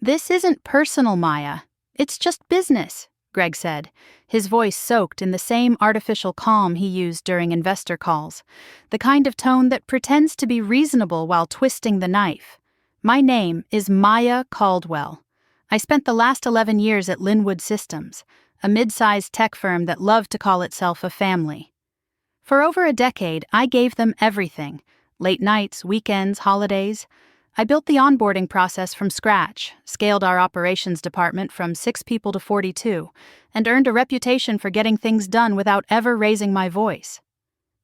"This isn't personal, Maya. It's just business," Greg said, his voice soaked in the same artificial calm he used during investor calls, the kind of tone that pretends to be reasonable while twisting the knife. "My name is Maya Caldwell. I spent the last 11 years at Linwood Systems, a mid-sized tech firm that loved to call itself a family. For over a decade, I gave them everything: late nights, weekends, holidays. I built the onboarding process from scratch, scaled our operations department from 6 people to 42, and earned a reputation for getting things done without ever raising my voice.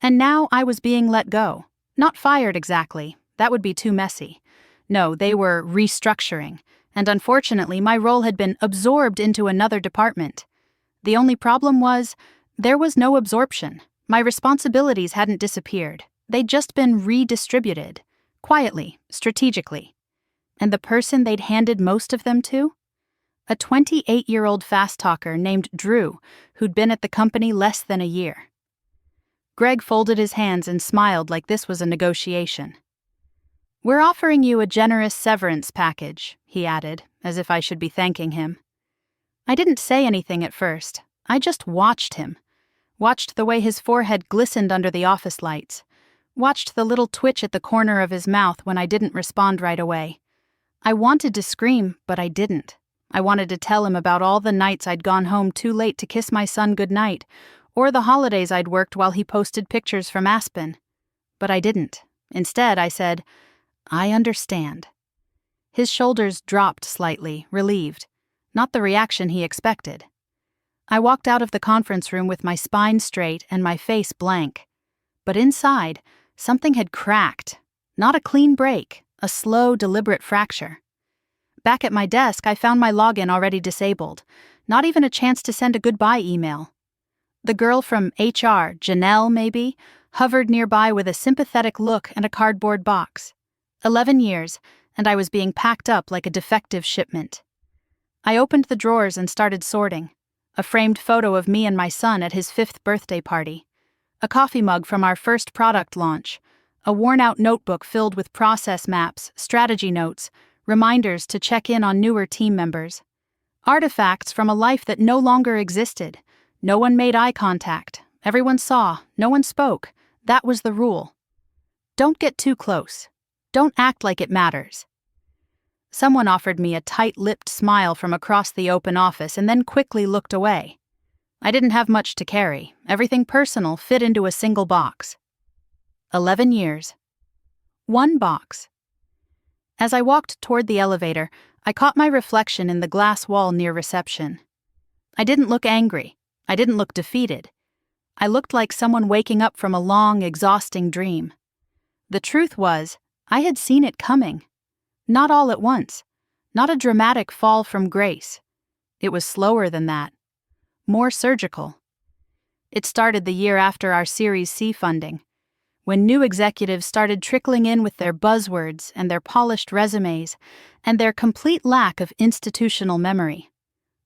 And now I was being let go. Not fired exactly, that would be too messy. No, they were restructuring, and unfortunately my role had been absorbed into another department. The only problem was, there was no absorption. My responsibilities hadn't disappeared. They'd just been redistributed. Quietly, strategically. And the person they'd handed most of them to? A 28-year-old fast talker named Drew, who'd been at the company less than a year. Greg folded his hands and smiled like this was a negotiation. "We're offering you a generous severance package," he added, as if I should be thanking him. I didn't say anything at first. I just watched him. Watched the way his forehead glistened under the office lights. Watched the little twitch at the corner of his mouth when I didn't respond right away. I wanted to scream, but I didn't. I wanted to tell him about all the nights I'd gone home too late to kiss my son goodnight, or the holidays I'd worked while he posted pictures from Aspen. But I didn't. Instead, I said, "I understand." His shoulders dropped slightly, relieved. Not the reaction he expected. I walked out of the conference room with my spine straight and my face blank. But inside, something had cracked. Not a clean break, a slow, deliberate fracture. Back at my desk, I found my login already disabled. Not even a chance to send a goodbye email. The girl from HR, Janelle maybe, hovered nearby with a sympathetic look and a cardboard box. 11 years, and I was being packed up like a defective shipment. I opened the drawers and started sorting. A framed photo of me and my son at his 5th birthday party. A coffee mug from our first product launch. A worn-out notebook filled with process maps, strategy notes, reminders to check in on newer team members. Artifacts from a life that no longer existed. No one made eye contact. Everyone saw. No one spoke. That was the rule. Don't get too close. Don't act like it matters. Someone offered me a tight-lipped smile from across the open office and then quickly looked away. I didn't have much to carry. Everything personal fit into a single box. 11 years. One box. As I walked toward the elevator, I caught my reflection in the glass wall near reception. I didn't look angry. I didn't look defeated. I looked like someone waking up from a long, exhausting dream. The truth was, I had seen it coming. Not all at once. Not a dramatic fall from grace. It was slower than that. More surgical. It started the year after our Series C funding, when new executives started trickling in with their buzzwords and their polished resumes and their complete lack of institutional memory.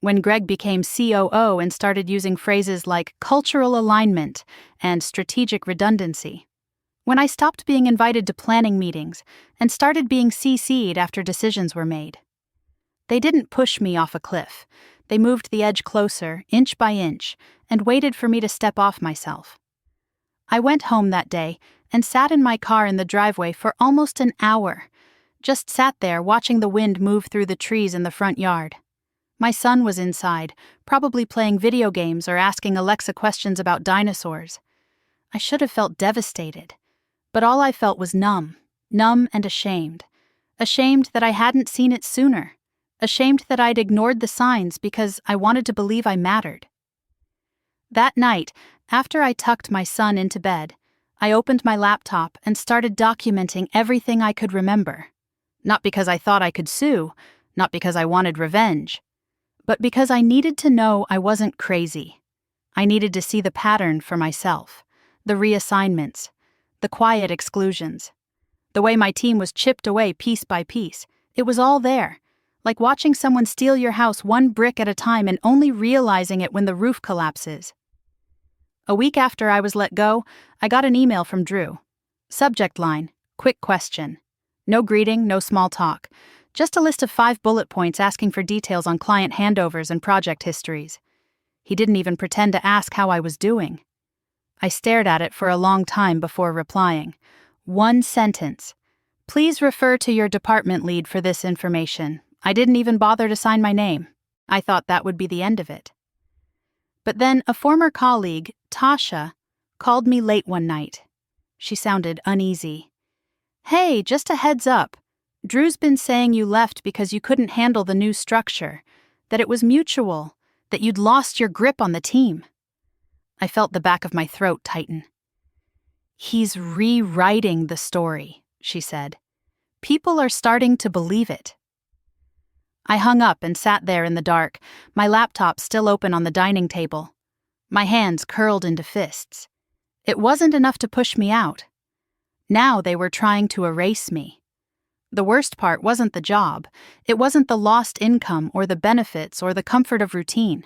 When Greg became COO and started using phrases like cultural alignment and strategic redundancy. When I stopped being invited to planning meetings and started being CC'd after decisions were made. They didn't push me off a cliff. They moved the edge closer, inch by inch, and waited for me to step off myself. I went home that day and sat in my car in the driveway for almost an hour. Just sat there watching the wind move through the trees in the front yard. My son was inside, probably playing video games or asking Alexa questions about dinosaurs. I should have felt devastated, but all I felt was numb and ashamed. Ashamed that I hadn't seen it sooner. Ashamed that I'd ignored the signs because I wanted to believe I mattered. That night, after I tucked my son into bed, I opened my laptop and started documenting everything I could remember. Not because I thought I could sue, not because I wanted revenge, but because I needed to know I wasn't crazy. I needed to see the pattern for myself, the reassignments, the quiet exclusions. The way my team was chipped away piece by piece, it was all there. Like watching someone steal your house one brick at a time and only realizing it when the roof collapses. A week after I was let go, I got an email from Drew. Subject line, quick question. No greeting, no small talk. Just a list of 5 bullet points asking for details on client handovers and project histories. He didn't even pretend to ask how I was doing. I stared at it for a long time before replying. 1 sentence. Please refer to your department lead for this information. I didn't even bother to sign my name. I thought that would be the end of it. But then a former colleague, Tasha, called me late one night. She sounded uneasy. Hey, just a heads up. Drew's been saying you left because you couldn't handle the new structure, that it was mutual, that you'd lost your grip on the team. I felt the back of my throat tighten. He's rewriting the story, she said. People are starting to believe it. I hung up and sat there in the dark, my laptop still open on the dining table. My hands curled into fists. It wasn't enough to push me out. Now they were trying to erase me. The worst part wasn't the job. It wasn't the lost income or the benefits or the comfort of routine.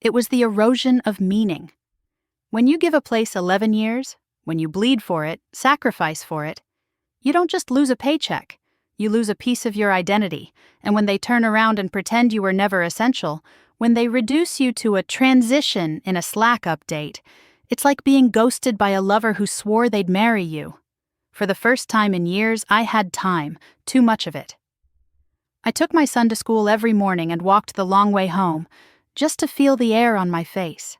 It was the erosion of meaning. When you give a place 11 years, when you bleed for it, sacrifice for it, you don't just lose a paycheck. You lose a piece of your identity, and when they turn around and pretend you were never essential, when they reduce you to a transition in a Slack update, it's like being ghosted by a lover who swore they'd marry you. For the first time in years, I had time, too much of it. I took my son to school every morning and walked the long way home, just to feel the air on my face.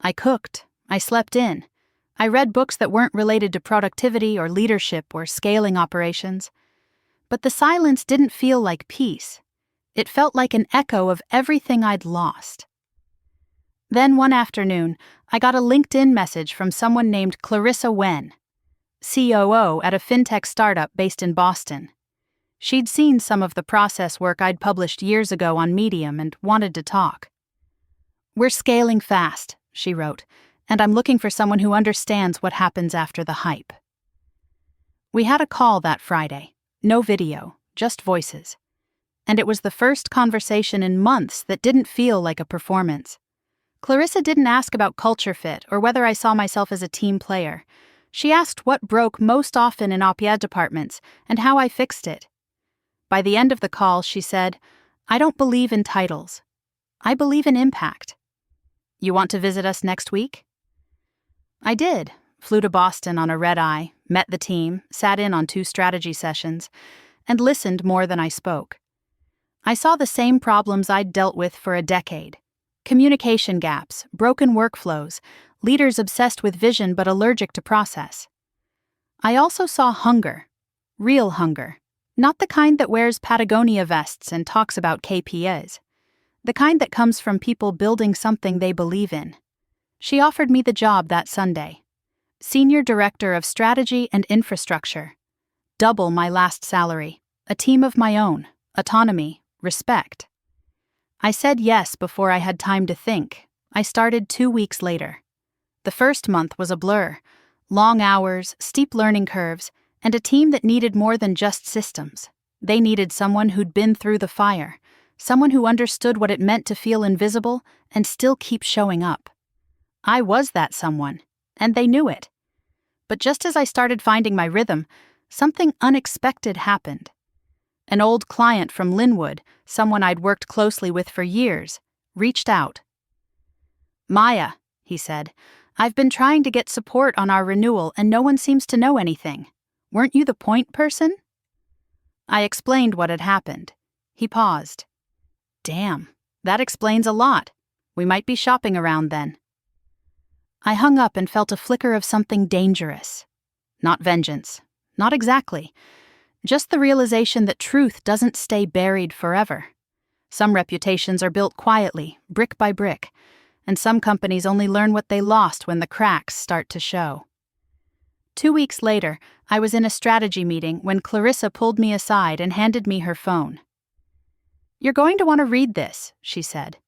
I cooked, I slept in, I read books that weren't related to productivity or leadership or scaling operations. But the silence didn't feel like peace. It felt like an echo of everything I'd lost. Then one afternoon, I got a LinkedIn message from someone named Clarissa Wen, COO at a fintech startup based in Boston. She'd seen some of the process work I'd published years ago on Medium and wanted to talk. "We're scaling fast," she wrote, "and I'm looking for someone who understands what happens after the hype." We had a call that Friday. No video, just voices. And it was the first conversation in months that didn't feel like a performance. Clarissa didn't ask about culture fit or whether I saw myself as a team player. She asked what broke most often in op-ed departments and how I fixed it. By the end of the call, she said, "I don't believe in titles. I believe in impact. You want to visit us next week?" I did. Flew to Boston on a red-eye, met the team, sat in on 2 strategy sessions, and listened more than I spoke. I saw the same problems I'd dealt with for a decade. Communication gaps, broken workflows, leaders obsessed with vision but allergic to process. I also saw hunger, real hunger, not the kind that wears Patagonia vests and talks about KPIs, the kind that comes from people building something they believe in. She offered me the job that Sunday. Senior Director of Strategy and Infrastructure. Double my last salary. A team of my own. Autonomy. Respect. I said yes before I had time to think. I started 2 weeks later. The first month was a blur. Long hours, steep learning curves, and a team that needed more than just systems. They needed someone who'd been through the fire. Someone who understood what it meant to feel invisible and still keep showing up. I was that someone. And they knew it. But just as I started finding my rhythm, something unexpected happened. An old client from Linwood, someone I'd worked closely with for years, reached out. "Maya," he said, "I've been trying to get support on our renewal and no one seems to know anything. Weren't you the point person?" I explained what had happened. He paused. "Damn, that explains a lot. We might be shopping around then." I hung up and felt a flicker of something dangerous. Not vengeance. Not exactly. Just the realization that truth doesn't stay buried forever. Some reputations are built quietly, brick by brick, and some companies only learn what they lost when the cracks start to show. 2 weeks later, I was in a strategy meeting when Clarissa pulled me aside and handed me her phone. "You're going to want to read this," she said.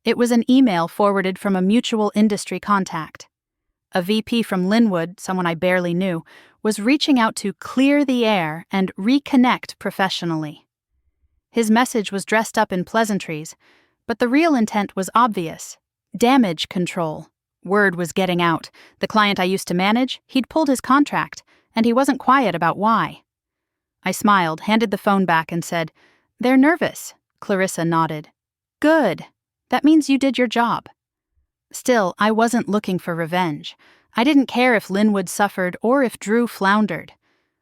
It was an email forwarded from a mutual industry contact. A VP from Linwood, someone I barely knew, was reaching out to clear the air and reconnect professionally. His message was dressed up in pleasantries, but the real intent was obvious. Damage control. Word was getting out. The client I used to manage, he'd pulled his contract, and he wasn't quiet about why. I smiled, handed the phone back, and said, "They're nervous." Clarissa nodded. "Good. That means you did your job." Still, I wasn't looking for revenge. I didn't care if Linwood suffered or if Drew floundered.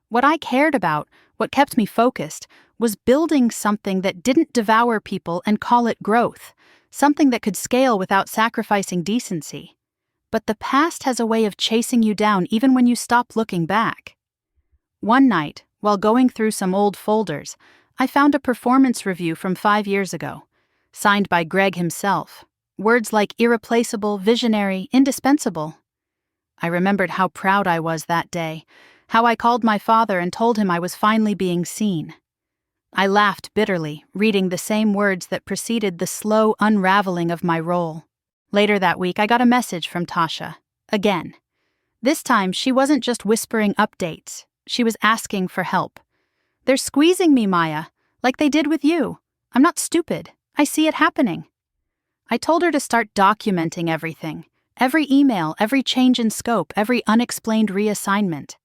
What I cared about, what kept me focused, was building something that didn't devour people and call it growth, something that could scale without sacrificing decency. But the past has a way of chasing you down even when you stop looking back. One night, while going through some old folders, I found a performance review from 5 years ago, signed by Greg himself. Words like irreplaceable, visionary, indispensable. I remembered how proud I was that day, how I called my father and told him I was finally being seen. I laughed bitterly, reading the same words that preceded the slow unraveling of my role. Later that week, I got a message from Tasha. Again. This time, she wasn't just whispering updates. She was asking for help. "They're squeezing me, Maya, like they did with you. I'm not stupid. I see it happening." I told her to start documenting everything. Every email, every change in scope, every unexplained reassignment.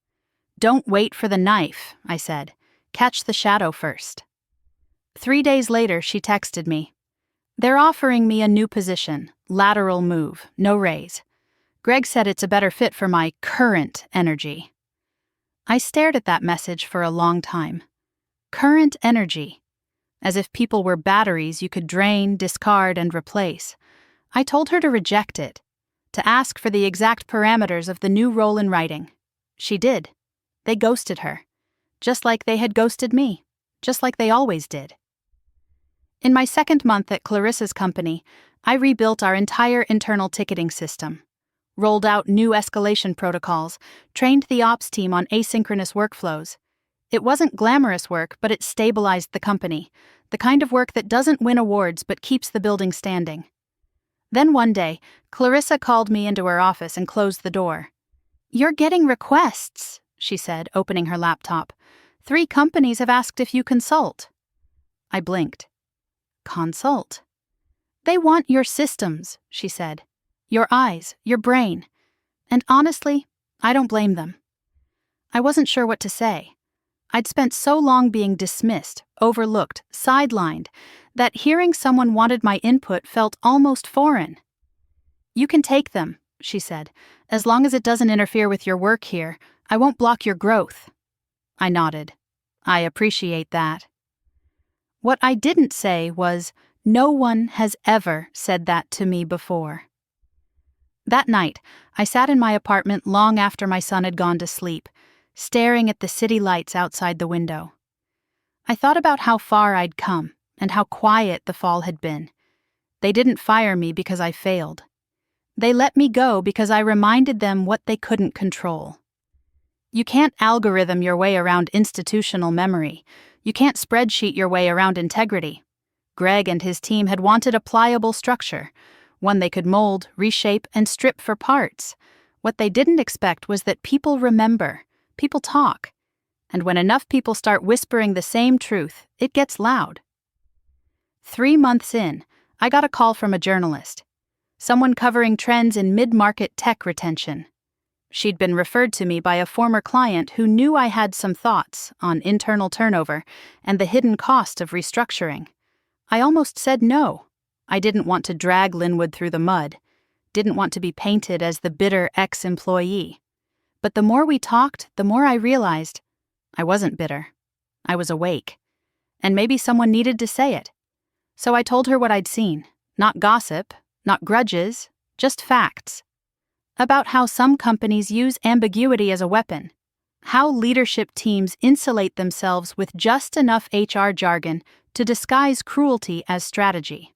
"Don't wait for the knife," I said. "Catch the shadow first." 3 days later, she texted me. "They're offering me a new position, lateral move, no raise. Greg said it's a better fit for my current energy." I stared at that message for a long time. Current energy. As if people were batteries you could drain, discard, and replace. I told her to reject it, to ask for the exact parameters of the new role in writing. She did. They ghosted her. Just like they had ghosted me. Just like they always did. In my second month at Clarissa's company, I rebuilt our entire internal ticketing system, rolled out new escalation protocols, trained the ops team on asynchronous workflows. It wasn't glamorous work, but it stabilized the company, the kind of work that doesn't win awards but keeps the building standing. Then one day, Clarissa called me into her office and closed the door. "You're getting requests," she said, opening her laptop. "3 companies have asked if you consult." I blinked. Consult? "They want your systems," she said. "Your eyes, your brain. And honestly, I don't blame them." I wasn't sure what to say. I'd spent so long being dismissed, overlooked, sidelined, that hearing someone wanted my input felt almost foreign. "You can take them," she said. "As long as it doesn't interfere with your work here, I won't block your growth." I nodded. "I appreciate that." What I didn't say was, "No one has ever said that to me before." That night, I sat in my apartment long after my son had gone to sleep, staring at the city lights outside the window. I thought about how far I'd come and how quiet the fall had been. They didn't fire me because I failed. They let me go because I reminded them what they couldn't control. You can't algorithm your way around institutional memory. You can't spreadsheet your way around integrity. Greg and his team had wanted a pliable structure, one they could mold, reshape, and strip for parts. What they didn't expect was that people remember, people talk, and when enough people start whispering the same truth, it gets loud. 3 months in, I got a call from a journalist, someone covering trends in mid-market tech retention. She'd been referred to me by a former client who knew I had some thoughts on internal turnover and the hidden cost of restructuring. I almost said no. I didn't want to drag Linwood through the mud, didn't want to be painted as the bitter ex-employee. But the more we talked, the more I realized I wasn't bitter. I was awake. And maybe someone needed to say it. So I told her what I'd seen. Not gossip, not grudges, just facts. About how some companies use ambiguity as a weapon. How leadership teams insulate themselves with just enough HR jargon to disguise cruelty as strategy.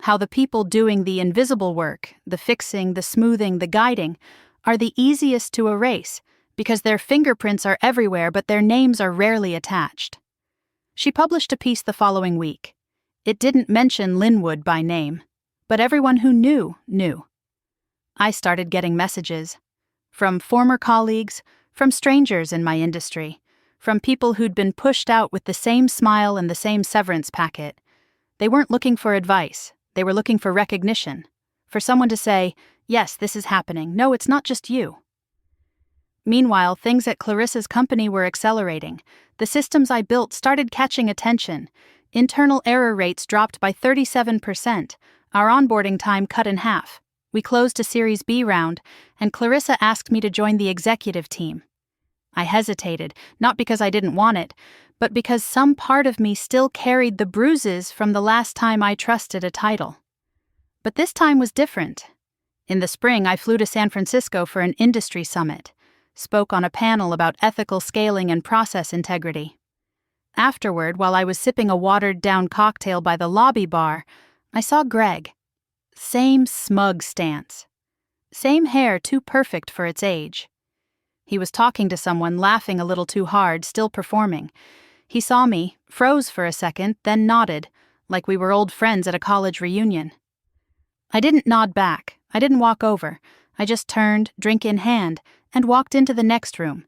How the people doing the invisible work, the fixing, the smoothing, the guiding, are the easiest to erase because their fingerprints are everywhere but their names are rarely attached. She published a piece the following week. It didn't mention Linwood by name, but everyone who knew. I started getting messages. From former colleagues, from strangers in my industry, from people who'd been pushed out with the same smile and the same severance packet. They weren't looking for advice. They were looking for recognition. For someone to say, "Yes, this is happening. No, it's not just you." Meanwhile, things at Clarissa's company were accelerating. The systems I built started catching attention. Internal error rates dropped by 37%. Our onboarding time cut in half. We closed a Series B round, and Clarissa asked me to join the executive team. I hesitated, not because I didn't want it, but because some part of me still carried the bruises from the last time I trusted a title. But this time was different. In the spring, I flew to San Francisco for an industry summit, spoke on a panel about ethical scaling and process integrity. Afterward, while I was sipping a watered-down cocktail by the lobby bar, I saw Greg. Same smug stance. Same hair too perfect for its age. He was talking to someone, laughing a little too hard, still performing. He saw me, froze for a second, then nodded, like we were old friends at a college reunion. I didn't nod back. I didn't walk over. I just turned, drink in hand, and walked into the next room.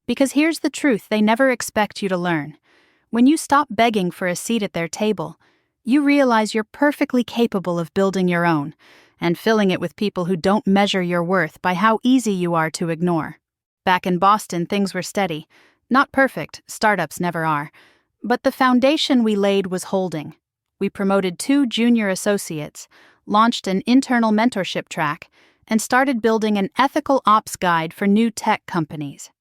Because here's the truth they never expect you to learn. When you stop begging for a seat at their table, you realize you're perfectly capable of building your own, and filling it with people who don't measure your worth by how easy you are to ignore. Back in Boston, things were steady. Not perfect, startups never are. But the foundation we laid was holding. We promoted 2 junior associates, launched an internal mentorship track, and started building an ethical ops guide for new tech companies.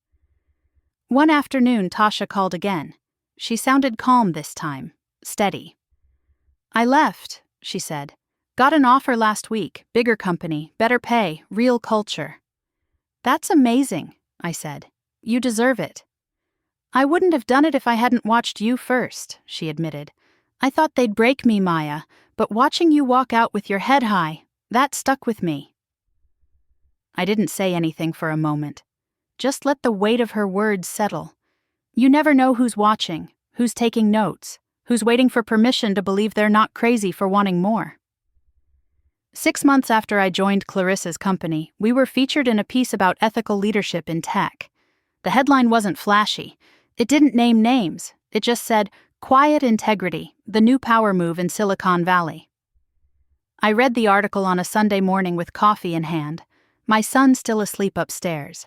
One afternoon, Tasha called again. She sounded calm this time, steady. "I left," she said. "Got an offer last week, bigger company, better pay, real culture." "That's amazing," I said. "You deserve it." "I wouldn't have done it if I hadn't watched you first," she admitted. "I thought they'd break me, Maya, but watching you walk out with your head high, that stuck with me." I didn't say anything for a moment. Just let the weight of her words settle. You never know who's watching, who's taking notes, who's waiting for permission to believe they're not crazy for wanting more. 6 months after I joined Clarissa's company, we were featured in a piece about ethical leadership in tech. The headline wasn't flashy. It didn't name names. It just said, "Quiet Integrity, the new power move in Silicon Valley." I read the article on a Sunday morning with coffee in hand, my son still asleep upstairs.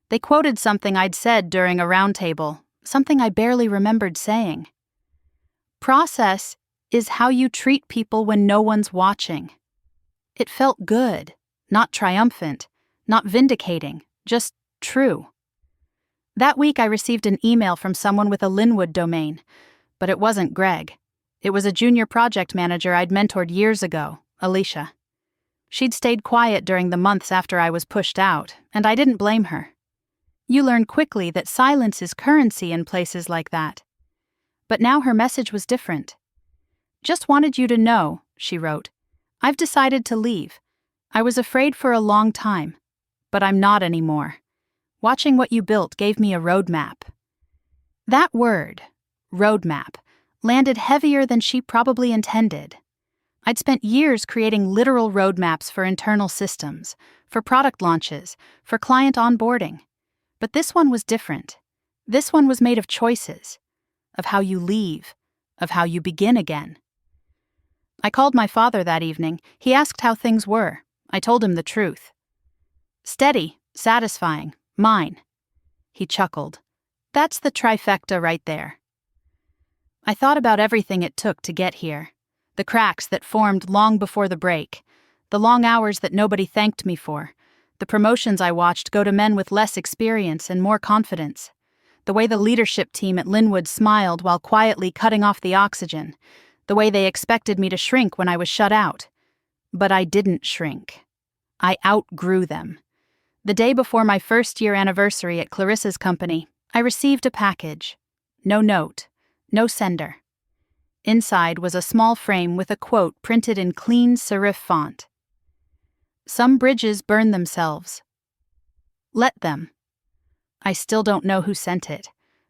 They quoted something I'd said during a roundtable, something I barely remembered saying. "Process is how you treat people when no one's watching." It felt good, not triumphant, not vindicating, just true. That week I received an email from someone with a Linwood domain, but it wasn't Greg. It was a junior project manager I'd mentored years ago, Alicia. She'd stayed quiet during the months after I was pushed out, and I didn't blame her. You learn quickly that silence is currency in places like that. But now her message was different. "Just wanted you to know," she wrote. "I've decided to leave. I was afraid for a long time, but I'm not anymore. Watching what you built gave me a roadmap." That word, roadmap, landed heavier than she probably intended. I'd spent years creating literal roadmaps for internal systems, for product launches, for client onboarding. But this one was different. This one was made of choices, of how you leave, of how you begin again. I called my father that evening. He asked how things were. I told him the truth. "Steady, satisfying, mine." He chuckled. "That's the trifecta right there." I thought about everything it took to get here. The cracks that formed long before the break, the long hours that nobody thanked me for, the promotions I watched go to men with less experience and more confidence, the way the leadership team at Linwood smiled while quietly cutting off the oxygen, the way they expected me to shrink when I was shut out. But I didn't shrink. I outgrew them. The day before my first-year anniversary at Clarissa's company, I received a package. No note, no sender. Inside was a small frame with a quote printed in clean serif font. "Some bridges burn themselves. Let them." I still don't know who sent it,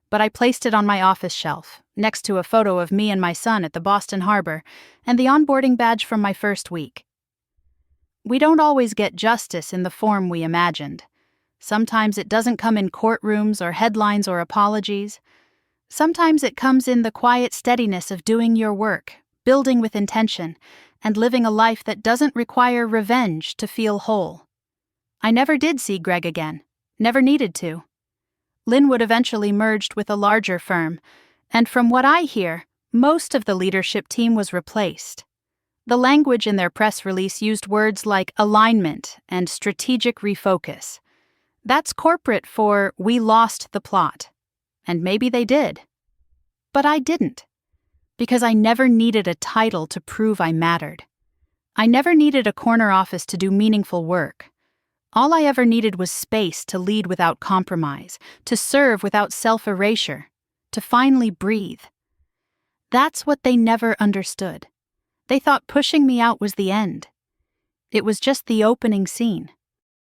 but I placed it on my office shelf, next to a photo of me and my son at the Boston Harbor and the onboarding badge from my first week. We don't always get justice in the form we imagined. Sometimes it doesn't come in courtrooms or headlines or apologies. Sometimes it comes in the quiet steadiness of doing your work, building with intention, and living a life that doesn't require revenge to feel whole. I never did see Greg again. Never needed to. Linwood eventually merged with a larger firm, and from what I hear, most of the leadership team was replaced. The language in their press release used words like alignment and strategic refocus. That's corporate for "we lost the plot." And maybe they did. But I didn't, because I never needed a title to prove I mattered. I never needed a corner office to do meaningful work. All I ever needed was space to lead without compromise, to serve without self-erasure, to finally breathe. That's what they never understood. They thought pushing me out was the end. It was just the opening scene.